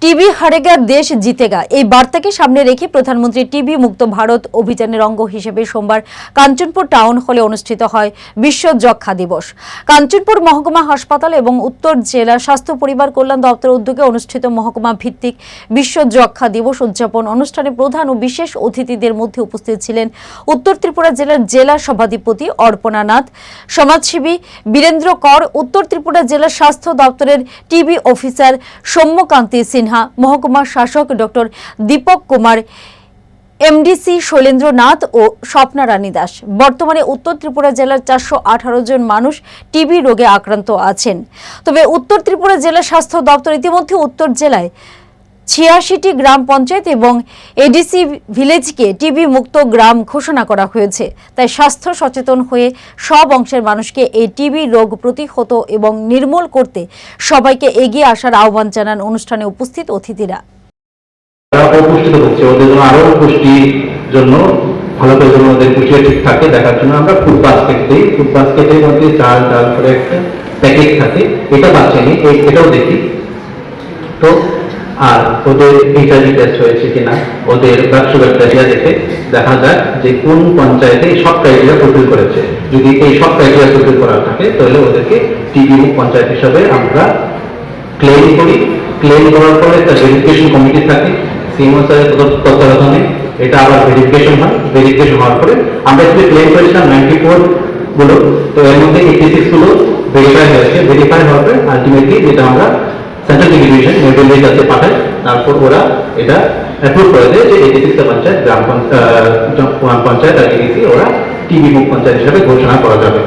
TB হারেগা দেশ জিতেগা এই বার্তাকে সামনে রেখে প্রধানমন্ত্রী টিবি মুক্ত ভারত অভিযানের অঙ্গ হিসেবে সোমবার কাঞ্চনপুর টাউন হলে অনুষ্ঠিত হয় বিশ্ব যক্ষ্মা দিবস। কাঞ্চনপুর মহকুমা হাসপাতাল এবং উত্তর জেলা স্বাস্থ্য পরিবার কল্যাণ দপ্তরের উদ্যোগে অনুষ্ঠিত মহকুমা ভিত্তিক বিশ্ব যক্ষ্মা দিবস উদযাপন অনুষ্ঠানে প্রধান ও বিশেষ অতিথিদের মধ্যে উপস্থিত ছিলেন উত্তর ত্রিপুরা জেলার জেলা সভাধিপতি অর্পণা নাথ, সমাজসেবী বীরেন্দ্র কর, উত্তর ত্রিপুরা জেলার স্বাস্থ্য দপ্তরের টিবি অফিসার সৌম্যকান্তি সিনহা, মহকুমা শাসক ডক্টর দীপক কুমার, এমডিসি শৈলেন্দ্র নাথ ও স্বপ্না রানী দাস। বর্তমানে উত্তর ত্রিপুরা জেলার 418 জন মানুষ টিবি রোগে আক্রান্ত আছেন। তবে উত্তর ত্রিপুরা জেলা স্বাস্থ্য দপ্তর ইতিমধ্যে উত্তর জেলায় 86টি গ্রাম পঞ্চায়েত এবং এডিসি ভিলেজকে টিবি মুক্ত গ্রাম ঘোষণা করা হয়েছে। তাই স্বাস্থ্য সচেতন হয়ে সব অংশের মানুষকে এই টিবি রোগ প্রতিহত এবং নির্মূল করতে সবাইকে এগিয়ে আসার আহ্বান জানান অনুষ্ঠানে উপস্থিত অতিথিরা। অপুষ্টিত হচ্ছে, ওদের জন্য আরো পুষ্টির জন্য ভালো করে যেন ওদের পুষ্টি ঠিক থাকে দেখার জন্য আমরা ফুড বাস্কেট দিই। ফুড বাস্কেটের মধ্যে চাল ডাল করে একটা প্যাকেট থাকে, এটা বাচ্চা নেই, এটাও দেখি। তো আর ওদের এইচআইভি টেস্ট হয়েছে কিনা, ওদের ব্লাড সুগার দেখে দেখা যায় যে কোন পঞ্চায়েতে সব ক্রাইটেরিয়া ফুলফিল করেছে। যদি এই সব ক্রাইটেরিয়া ফুলফিল করা থাকে তাহলে ওদেরকে টিবি পঞ্চায়েত হিসাবে আমরা ক্লেম করি। ক্লেম করার পরে একটা ভেরিফিকেশন কমিটি থাকে সিএমও স্যারের তত্ত্বাবধানে, এটা আবার ভেরিফিকেশন হয়। ভেরিফিকেশন হওয়ার পরে আমরা যদি ক্লেম করেছিলাম 94 গুলো, তো এর মধ্যে 86 গুলো ভেরিফাই হয়েছে। ভেরিফাই হওয়ার পরে আলটিমেটলি যেটা আমরা সেন্ট্রাল ডিভিশন নিউদিল্লির কাছে পাঠায়, তারপর ওরা এটা অ্যাপ্রুভ করে দেয় যে 86টা পঞ্চায়েত গ্রাম পঞ্চায়েত আর এডিসি ওরা টিবি মুক্ত পঞ্চায়েত হিসাবে ঘোষণা করা যাবে।